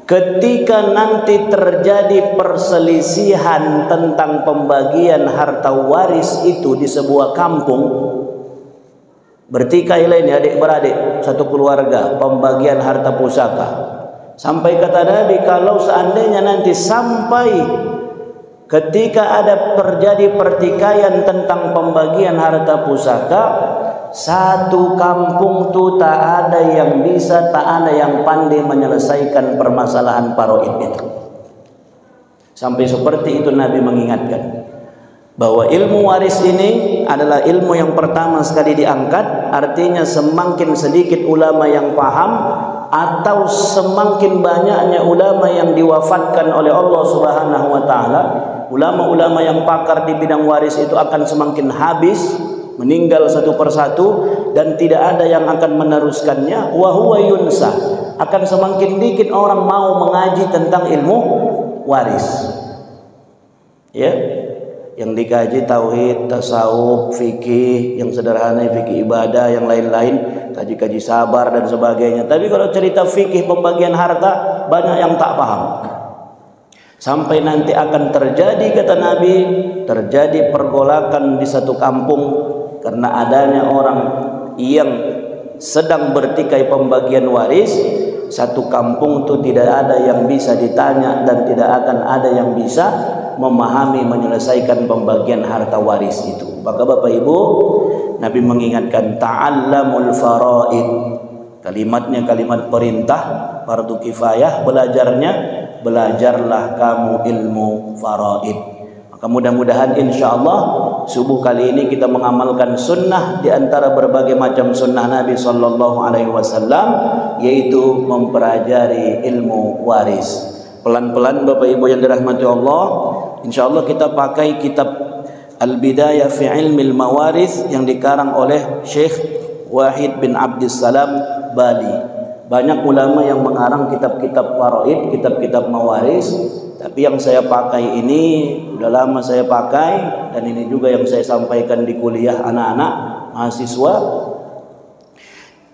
Ketika nanti terjadi perselisihan tentang pembagian harta waris itu di sebuah kampung, bertikai lain ya adik-beradik satu keluarga pembagian harta pusaka. Sampai kata Nabi, kalau seandainya nanti sampai ketika ada terjadi pertikaian tentang pembagian harta pusaka, satu kampung tu tak ada yang bisa, tak ada yang pandai menyelesaikan permasalahan faraid itu. Sampai seperti itu Nabi mengingatkan bahwa ilmu waris ini adalah ilmu yang pertama sekali diangkat. Artinya semakin sedikit ulama yang paham atau semakin banyaknya ulama yang diwafatkan oleh Allah Subhanahu wa taala, ulama-ulama yang pakar di bidang waris itu akan semakin habis, meninggal satu persatu, dan tidak ada yang akan meneruskannya. Wa huwa yunsa, akan semakin dikit orang mau mengaji tentang ilmu waris. Ya, yang dikaji tauhid, tasawuf, fikih, yang sederhana fikih ibadah, yang lain-lain kaji-kaji sabar dan sebagainya. Tapi kalau cerita fikih pembagian harta, banyak yang tak paham. Sampai nanti akan terjadi, kata Nabi, terjadi pergolakan di satu kampung karena adanya orang yang sedang bertikai pembagian waris. Satu kampung itu tidak ada yang bisa ditanya dan tidak akan ada yang bisa memahami menyelesaikan pembagian harta waris itu. Maka Bapak Ibu, Nabi mengingatkan ta'allamul faraid. Kalimatnya kalimat perintah, fardu kifayah, belajarlah kamu ilmu faraid. Maka mudah-mudahan insyaallah subuh kali ini kita mengamalkan sunnah di antara berbagai macam sunnah Nabi sallallahu alaihi wasallam, yaitu mempelajari ilmu waris. Pelan-pelan Bapak Ibu yang dirahmati Allah, insyaallah kita pakai kitab Al-Bidayah fi Ilmil Mawaris yang dikarang oleh Syekh Wahid bin Abdissalam Bali. Banyak ulama yang mengarang kitab-kitab faraid, kitab-kitab mawaris, tapi yang saya pakai ini udah lama saya pakai, dan ini juga yang saya sampaikan di kuliah anak-anak mahasiswa.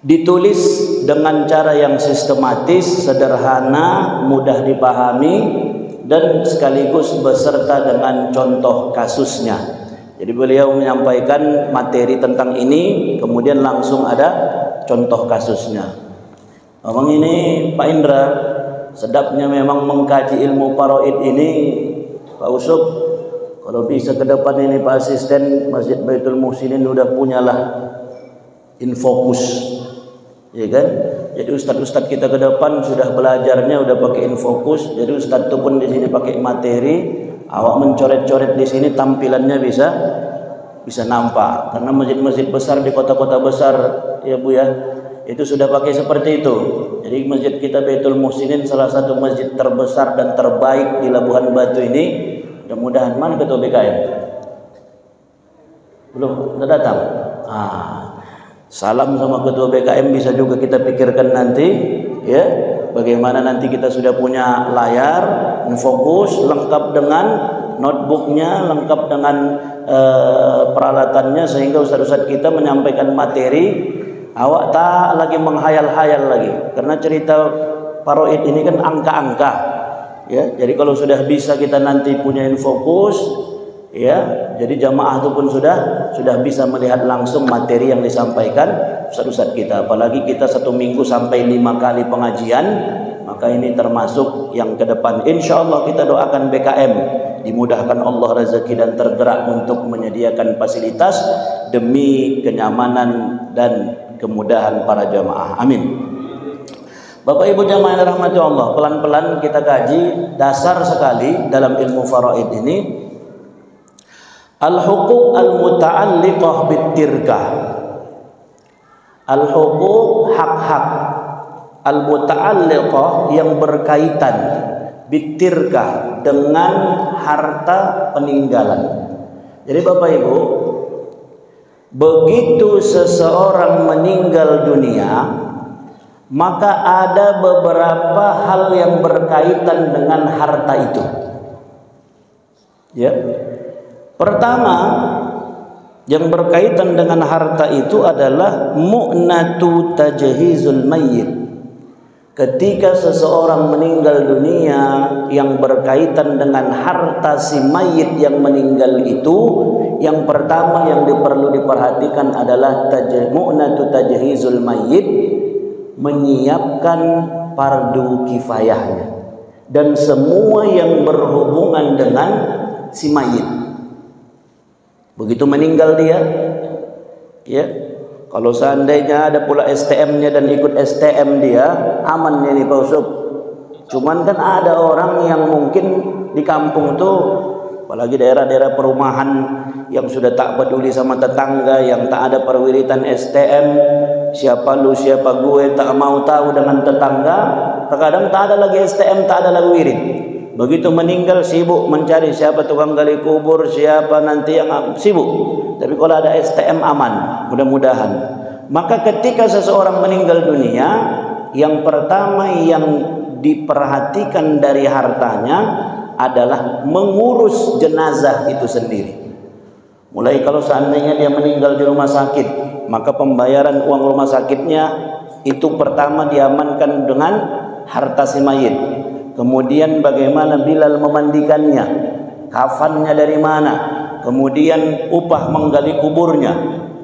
Ditulis dengan cara yang sistematis, sederhana, mudah dipahami, dan sekaligus beserta dengan contoh kasusnya. Jadi beliau menyampaikan materi tentang ini, kemudian langsung ada contoh kasusnya. Memang ini Pak Indra, sedapnya memang mengkaji ilmu faraid ini Pak Usop. Kalau bisa ke depan ini Pak Asisten Masjid Baitul Muhsinin udah punyalah Infokus, ya kan? Jadi ustadz-ustadz kita ke depan sudah belajarnya udah pakai Infokus. Jadi ustadz itu pun di sini pakai materi, awak mencoret-coret di sini tampilannya bisa nampak. Karena masjid-masjid besar di kota-kota besar ya Bu ya, itu sudah pakai seperti itu. Jadi masjid kita Baitul Muhsinin salah satu masjid terbesar dan terbaik di Labuhan Batu ini. Mudah-mudahan, mana ketua BKM? Belum, sudah datang. Salam sama ketua BKM, bisa juga kita pikirkan nanti, ya. Bagaimana nanti kita sudah punya layar, Infokus, lengkap dengan notebooknya, lengkap dengan peralatannya, sehingga ustadz-ustadz kita menyampaikan materi. Awak tak lagi menghayal-hayal lagi, karena cerita faraid ini kan angka-angka, ya. Jadi kalau sudah bisa kita nanti punya Infokus, ya, jadi jamaah itu pun sudah bisa melihat langsung materi yang disampaikan ustadz-ustadz kita. Apalagi kita 1 minggu sampai 5 kali pengajian, maka ini termasuk yang ke depan. Insya Allah kita doakan BKM dimudahkan Allah rezeki dan tergerak untuk menyediakan fasilitas demi kenyamanan dan kemudahan para jamaah. Amin. Bapak Ibu jamaah yang dirahmati Allah, pelan-pelan kita kaji dasar sekali dalam ilmu faraid ini. Al-huquq al-muta'alliqah bit-tirkah. Al-huquq, hak-hak, al-muta'alliqah yang berkaitan bit-tirkah dengan harta peninggalan. Jadi Bapak Ibu, begitu seseorang meninggal dunia, maka ada beberapa hal yang berkaitan dengan harta itu. Ya. Pertama, yang berkaitan dengan harta itu adalah mu'natu tajhizul mayyit. ketika seseorang meninggal dunia yang berkaitan dengan harta si mayit yang meninggal itu, yang pertama yang perlu diperhatikan adalah mu'natu tajhizul mayit, menyiapkan fardu kifayahnya dan semua yang berhubungan dengan si mayit. Begitu meninggal dia, ya, kalau seandainya ada pula STM-nya dan ikut STM dia, aman nih Pak Usop. Cuman kan ada orang yang mungkin di kampung tuh, apalagi daerah-daerah perumahan yang sudah tak peduli sama tetangga, yang tak ada perwiritan STM, siapa lu siapa gue, tak mau tahu dengan tetangga. Terkadang tak ada lagi STM, tak ada lagi wirid. Begitu meninggal sibuk mencari siapa tukang gali kubur, siapa nanti yang sibuk. Tapi kalau ada STM aman, mudah-mudahan. Maka ketika seseorang meninggal dunia, yang pertama yang diperhatikan dari hartanya adalah mengurus jenazah itu sendiri. Mulai kalau seandainya dia meninggal di rumah sakit, maka pembayaran uang rumah sakitnya itu pertama diamankan dengan harta si mayit. Kemudian bagaimana Bilal memandikannya, kafannya dari mana, kemudian upah menggali kuburnya.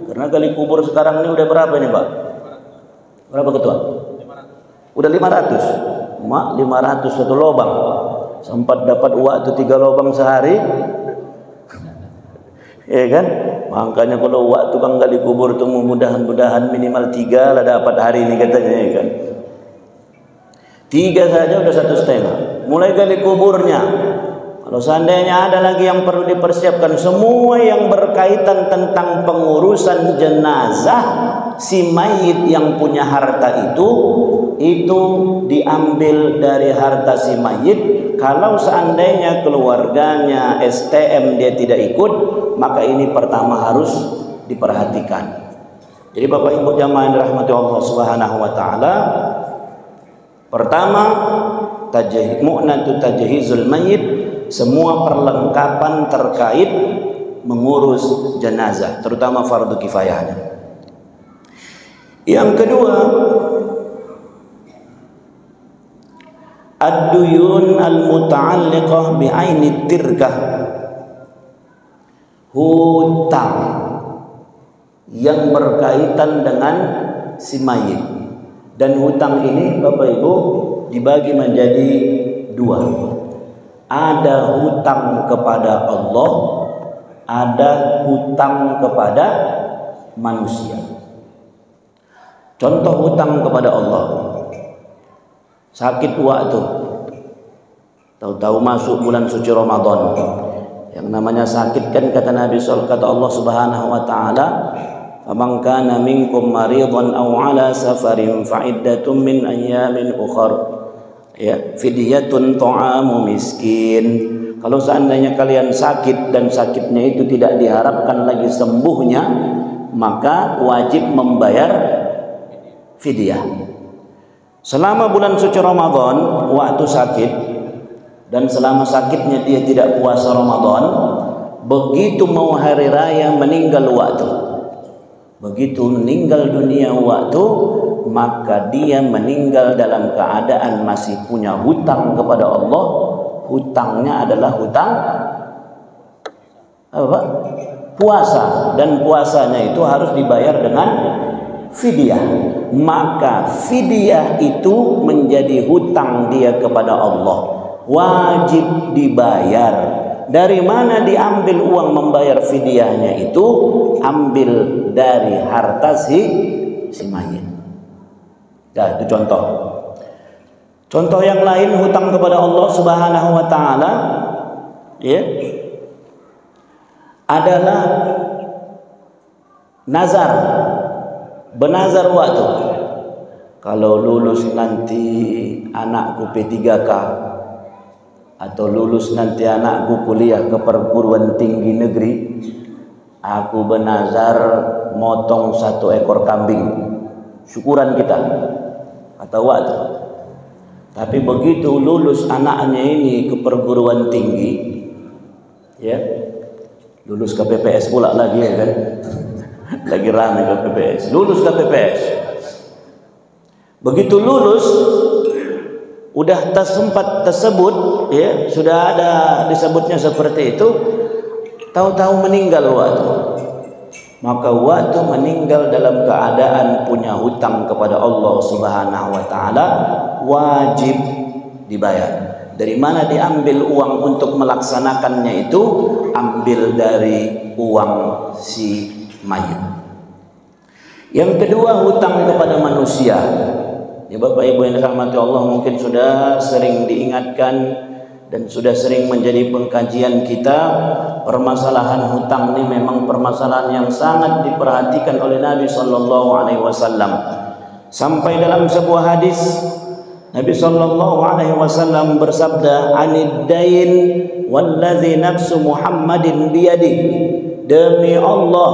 Karena gali kubur sekarang ini udah berapa ini Pak? Berapa ketua? 500. Udah 500. Mak 500 satu lubang. Sempat dapat waktu 3 lubang sehari. Ya kan? Makanya kalau waktu tukang gali kubur itu mudah-mudahan minimal 3 lah dapat hari ini katanya, ya kan? 3 saja udah 1,5. Mulai gali kuburnya. Kalau seandainya ada lagi yang perlu dipersiapkan, semua yang berkaitan tentang pengurusan jenazah si mayit yang punya harta itu diambil dari harta si mayit. Kalau seandainya keluarganya STM dia tidak ikut, maka ini pertama harus diperhatikan. Jadi Bapak Ibu jamaah yang dirahmati Allah Subhanahu wa taala, pertama mu'natu tajhizul mayit, semua perlengkapan terkait mengurus jenazah, terutama fardu kifayahnya. Yang kedua, ad-duyun al-muta'alliqah bi'aini tirkah, hutang yang berkaitan dengan si mayit. Dan hutang ini Bapak Ibu dibagi menjadi 2. Ada hutang kepada Allah, ada hutang kepada manusia. Contoh hutang kepada Allah, sakit waktu, tahu-tahu masuk bulan suci Ramadan, yang namanya sakit kan kata Nabi kata Allah Subhanahu wa taala, "Faman kana minkum maridan aw ala safarin fa iddatun min ayyamin ukhra." Ya, fidyatun ta'amu miskin. Kalau seandainya kalian sakit dan sakitnya itu tidak diharapkan lagi sembuhnya, maka wajib membayar fidyah. Selama bulan suci Ramadan waktu sakit dan selama sakitnya dia tidak puasa Ramadan, begitu mau hari raya meninggal waktu, begitu meninggal dunia waktu, maka dia meninggal dalam keadaan masih punya hutang kepada Allah. Hutangnya adalah hutang apa? Puasa, dan puasanya itu harus dibayar dengan fidyah. Maka fidyah itu menjadi hutang dia kepada Allah, wajib dibayar. Dari mana diambil uang membayar fidyahnya itu? Ambil dari harta si mayit. Nah, itu contoh. Contoh yang lain hutang kepada Allah Subhanahu wa taala, ya, adalah nazar. Benazar waktu. Kalau lulus nanti anakku P3K, atau lulus nanti anakku kuliah ke perguruan tinggi negeri, aku benazar motong 1 ekor kambing. Syukuran kita atau waktu. Tapi begitu lulus anaknya ini ke perguruan tinggi, ya, lulus KPPS pula lagi, ya kan? Lagi ramai KPPS. Lulus KPPS. Begitu lulus, udah sempat tersebut, ya, sudah ada disebutnya seperti itu, tahu-tahu meninggal waktu. Maka waktu meninggal dalam keadaan punya hutang kepada Allah Subhanahu wa taala, wajib dibayar. Dari mana diambil uang untuk melaksanakannya itu? Ambil dari uang si mayit. Yang kedua, hutang kepada manusia. Ya, Bapak Ibu yang dirahmati Allah, mungkin sudah sering diingatkan dan sudah sering menjadi pengkajian kita. Permasalahan hutang ini memang permasalahan yang sangat diperhatikan oleh Nabi Sallallahu Alaihi Wasallam. Sampai dalam sebuah hadis Nabi Sallallahu Alaihi Wasallam bersabda, "Anid dain wallazi nafsu Muhammadin biyadi." Demi Allah,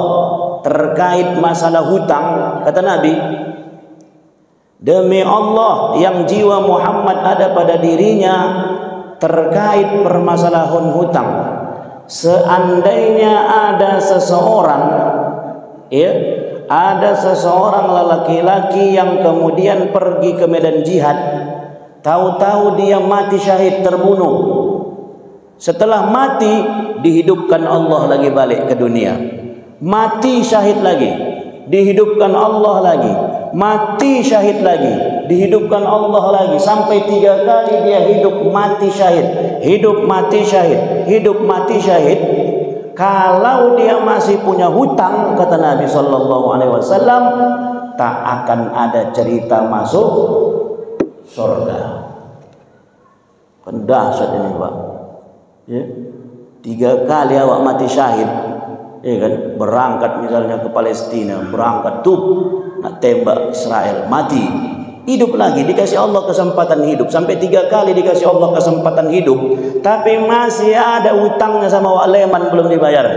terkait masalah hutang, kata Nabi, demi Allah yang jiwa Muhammad ada pada dirinya, terkait permasalahan hutang, seandainya ada seseorang, ya, ada seseorang laki-laki yang kemudian pergi ke medan jihad, tahu-tahu dia mati syahid, terbunuh. Setelah mati dihidupkan Allah lagi balik ke dunia. Mati syahid lagi, dihidupkan Allah lagi. Mati syahid lagi, dihidupkan Allah lagi. Sampai 3 kali dia hidup mati syahid, hidup mati syahid, hidup mati syahid. Kalau dia masih punya hutang, kata Nabi Sallallahu Alaihi Wasallam, tak akan ada cerita masuk surga. Kan dahsyat ini, Pak. Ya, 3 kali awak mati syahid, ya kan? Berangkat misalnya ke Palestina, berangkat tuh nak tembak Israel, mati, hidup lagi, dikasih Allah kesempatan hidup, sampai 3 kali dikasih Allah kesempatan hidup, tapi masih ada utangnya sama Wak Leman belum dibayar.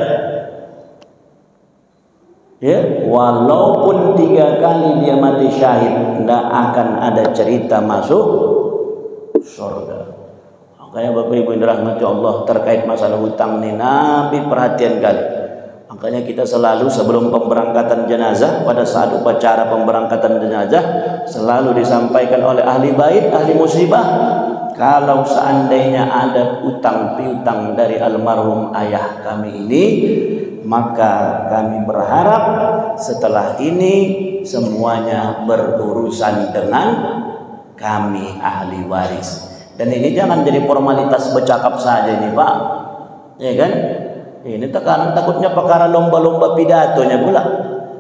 Ya, walaupun 3 kali dia mati syahid, tidak akan ada cerita masuk surga. Makanya Bapak Ibu yang dirahmati Allah, terkait masalah hutang ini Nabi perhatian kali. Makanya kita selalu sebelum pemberangkatan jenazah, pada saat upacara pemberangkatan jenazah, selalu disampaikan oleh ahli bait, ahli musibah, kalau seandainya ada utang piutang dari almarhum ayah kami ini, maka kami berharap setelah ini semuanya berurusan dengan kami ahli waris. Dan ini jangan jadi formalitas bercakap saja ini, Pak, ya kan? Ini takutnya perkara lomba-lomba pidatonya pula.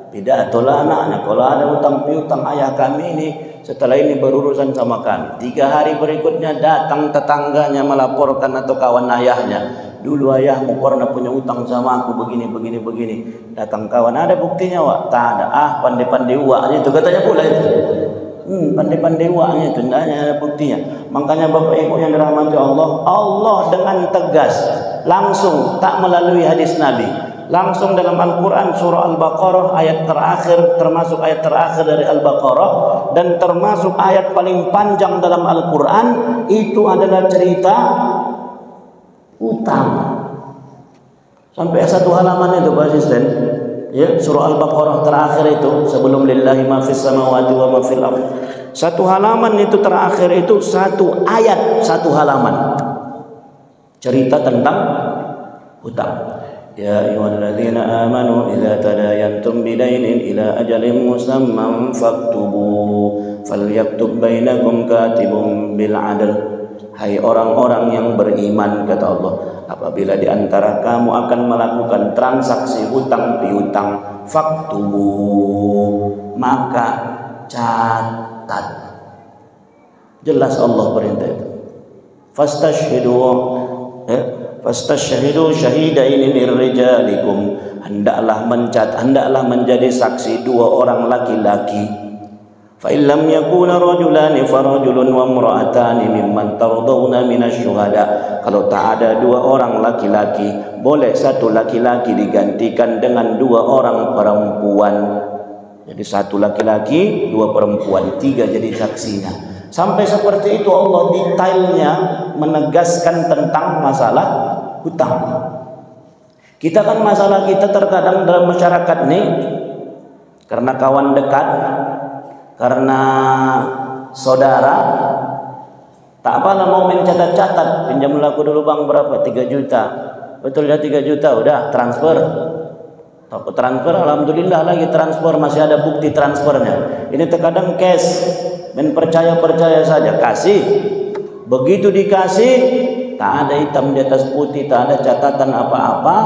Pidato lah anaknya, kalau ada utang piutang ayah kami ini, setelah ini berurusan sama kami. 3 hari berikutnya datang tetangganya melaporkan atau kawan ayahnya, dulu ayahmu pernah punya utang sama aku begini. Datang kawan, ada buktinya, Wak? Tak ada. Pandai-pandai uaknya itu, katanya pula itu. Pandai-pandai uaknya itu, tidak ada buktinya. Makanya Bapak Ibu yang dirahmati Allah, Allah dengan tegas, langsung, tak melalui hadis Nabi, langsung dalam Al-Quran surah Al-Baqarah ayat terakhir, termasuk ayat terakhir dari Al-Baqarah, dan termasuk ayat paling panjang dalam Al-Quran, itu adalah cerita utang. Sampai 1 halaman itu, Pak Asisten. Ya, surah Al-Baqarah terakhir itu, sebelum lillahi ma fis samawati wa ma fil ardh. 1 halaman itu terakhir itu 1 ayat, 1 halaman. Cerita tentang hutang. Ya ayyuhalladzina amanu idza tadayantum bidainin ila ajalin musamman faktubu falyaktub bainakum katibun bil 'adl. Hai orang-orang yang beriman, kata Allah, apabila di antara kamu akan melakukan transaksi hutang piutang, faktubu, maka catat. Jelas Allah perintah itu. Fastashhidu syahidaini min rijalikum, hendaklah menjadi saksi 2 orang laki-laki. Fa illam yakuna rajulani farajulun wa imra'atani mimman tardawna minasyuhada. Kalau tak ada 2 orang laki-laki, boleh 1 laki-laki digantikan dengan 2 orang perempuan. Jadi 1 laki-laki, 2 perempuan, 3 jadi saksinya. Sampai seperti itu Allah detailnya menegaskan tentang masalah hutang. Kita kan masalah kita terkadang dalam masyarakat nih, karena kawan dekat, karena saudara, Tak apalah mau main catat-catat, pinjam aku dulu bang berapa? 3 juta. Betul ya 3 juta, udah transfer. Aku transfer, alhamdulillah lagi transfer, masih ada bukti transfernya. Ini terkadang cash, main percaya saja, kasih. Begitu dikasih, tak ada hitam di atas putih, tak ada catatan apa-apa.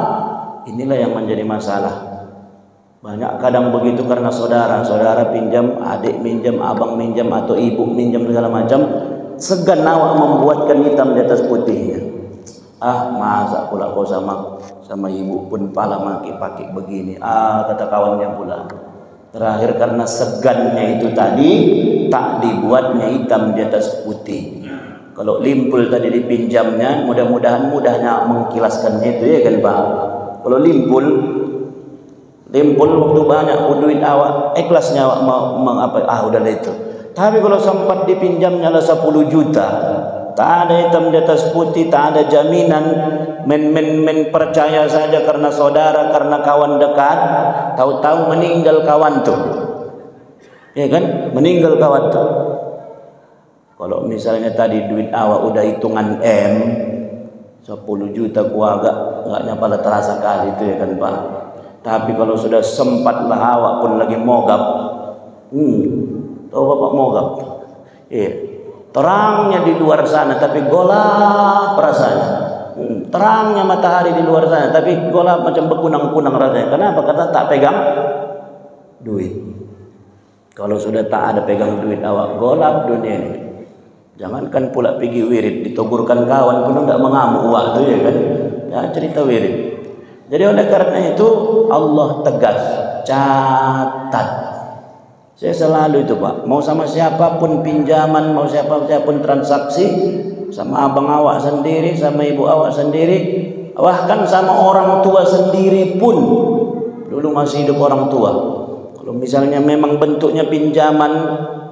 Inilah yang menjadi masalah. Banyak kadang begitu karena saudara pinjam, adik minjam, abang minjam, atau ibu minjam segala macam, segan awak membuatkan hitam di atas putihnya. Masa pula kau sama ibu pun pala maki-paki begini. Kata kawannya pula. Terakhir karena segannya itu tadi, tak dibuatnya hitam di atas putih. Kalau limpul tadi dipinjamnya, mudah-mudahan mudahnya mengkilaskan itu ya kan Pak. Kalau limpul waktu banyak duit awak, ikhlasnya awak udahlah itu. Tapi kalau sempat dipinjamnya lah 10 juta, tak ada hitam di atas putih, tak ada jaminan, men percaya saja karena saudara, karena kawan dekat, tahu-tahu meninggal kawan tuh. Ya kan? Meninggal kawan tuh. Kalau misalnya tadi duit awak udah hitungan 10 juta gua agak nyapa terasa kali itu ya kan Pak. Tapi kalau sudah sempatlah awak pun lagi mogap. Tahu Bapak mogap? Iya. Terangnya di luar sana tapi golap rasanya. Terangnya matahari di luar sana tapi golap macam berkunang-kunang rasanya. Kenapa? Karena tak pegang duit. Kalau sudah tak ada pegang duit awak, golap dunia ini. Jangankan pula pergi wirid, ditogurkan kawan pun tidak mengamuk waktu ya kan. Ya cerita wirid. Jadi oleh karena itu Allah tegas, catat. Saya selalu itu Pak, mau sama siapapun pinjaman, mau siapapun transaksi, sama abang awak sendiri, sama ibu awak sendiri, bahkan sama orang tua sendiri pun. Dulu masih hidup orang tua. Kalau misalnya memang bentuknya pinjaman,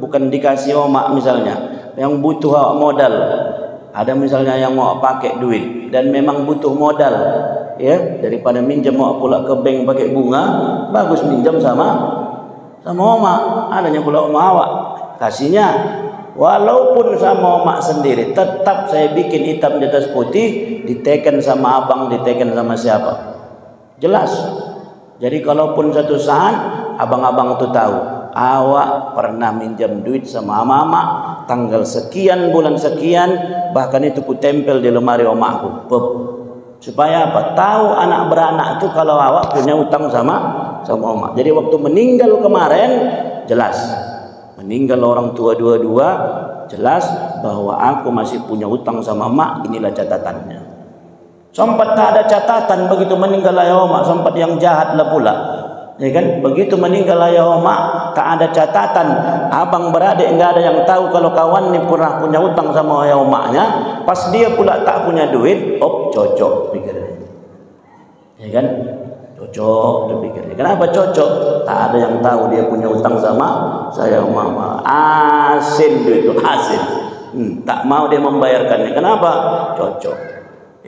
bukan dikasih omak misalnya, yang butuh awak modal. Ada misalnya yang mau pakai duit dan memang butuh modal, ya, daripada minjam mau pula ke bank pakai bunga, bagus minjam sama oma. Adanya pula oma awak, kasihnya walaupun sama oma sendiri, tetap saya bikin hitam di atas putih, diteken sama abang, diteken sama siapa, jelas. Jadi kalaupun satu saat abang-abang itu tahu awak pernah minjam duit sama mama tanggal sekian bulan sekian, bahkan itu ku tempel di lemari omakku. Supaya apa? Tahu anak beranak itu kalau awak punya utang sama omak. Jadi waktu meninggal kemarin jelas. Meninggal orang tua dua-dua jelas bahwa aku masih punya utang sama emak, inilah catatannya. Sempat tak ada catatan begitu meninggal ayah omak, sempat yang jahat lah pula. Ya kan? Begitu meninggal ayah omak, tak ada catatan. Abang beradik enggak ada yang tahu kalau kawan ini pernah punya utang sama ayah omaknya. Pas dia pula tak punya duit, cocok pikirnya. Ya kan? Cocok pikirnya. Kenapa cocok? Tak ada yang tahu dia punya utang sama saya mama. Asin duit itu, asin. Tak mau dia membayarkannya. Kenapa? Cocok.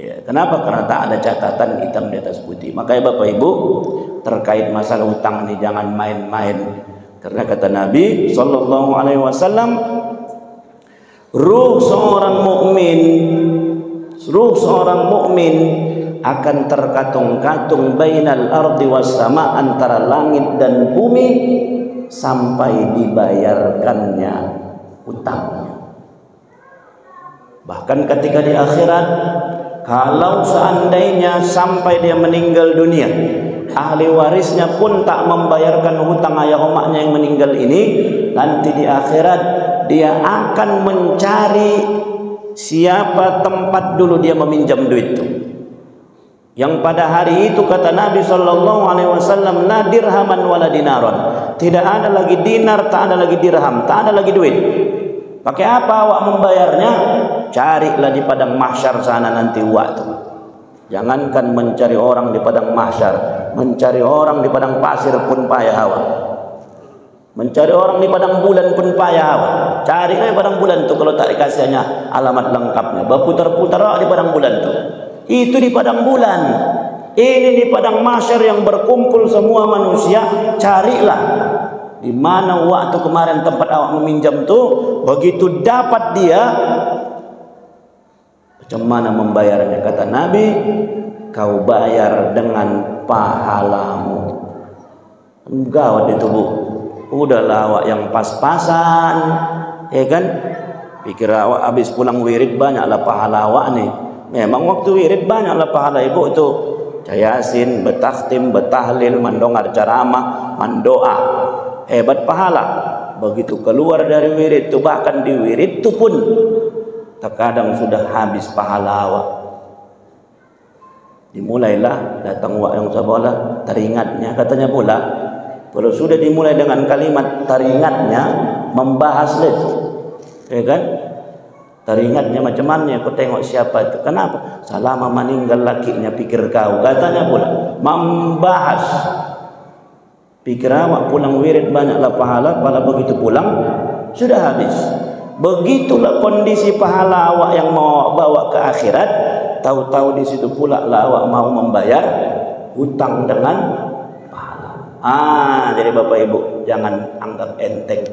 Ya, kenapa? Karena tak ada catatan hitam di atas putih. Makanya Bapak Ibu, terkait masalah utang ini jangan main-main. Karena kata Nabi sallallahu alaihi wasallam, ruh seorang mukmin akan terkatung-katung bainal ardi was sama, antara langit dan bumi, sampai dibayarkannya utangnya. Bahkan ketika di akhirat, kalau seandainya sampai dia meninggal dunia, ahli warisnya pun tak membayarkan hutang ayah omaknya yang meninggal ini, nanti di akhirat dia akan mencari siapa tempat dulu dia meminjam duit itu. Yang pada hari itu kata Nabi sallallahu alaihi wasallam, la dirhaman wala dinaron. Tidak ada lagi dinar, tak ada lagi dirham, tak ada lagi duit. Pakai apa awak membayarnya? Carilah di padang mahsyar sana nanti waktu. Jangankan mencari orang di padang mahsyar, mencari orang di padang pasir pun payah awak. Mencari orang di padang bulan pun payah awak. Carilah di padang bulan tu kalau tak dikasihnya alamat lengkapnya. Berputar-putar awak di padang bulan tu. Itu di padang bulan. Ini di padang mahsyar yang berkumpul semua manusia. Carilah di mana waktu kemarin tempat awak meminjam tu. Begitu dapat dia, Macam mana membayarnya? Kata Nabi, kau bayar dengan pahalamu. Gawat itu Bu. Udahlah awak yang pas-pasan, ya kan? Pikir awak habis pulang wirid banyaklah pahala awak nih. Memang waktu wirid banyaklah pahala ibu itu. Yasin, bertakhtim, bertahlil, mendongar ceramah, mendoa. Hebat pahala. Begitu keluar dari wirid itu, bahkan di wirid itu pun terkadang sudah habis pahala awak. Dimulailah datang wak yang sabalah teringatnya, katanya pula kalau sudah dimulai dengan kalimat teringatnya, membahas itu, ya kan? Teringatnya macam mana? Kau tengok siapa itu? Kenapa? Selama meninggal lakinya pikir kau, katanya pula membahas. Pikir awak pulang wirid banyaklah pahala, pada begitu pulang sudah habis. Begitulah kondisi pahala awak yang mau bawa ke akhirat. Tahu-tahu di situ pula lah awak mau membayar hutang dengan pahala. Jadi Bapak Ibu jangan anggap enteng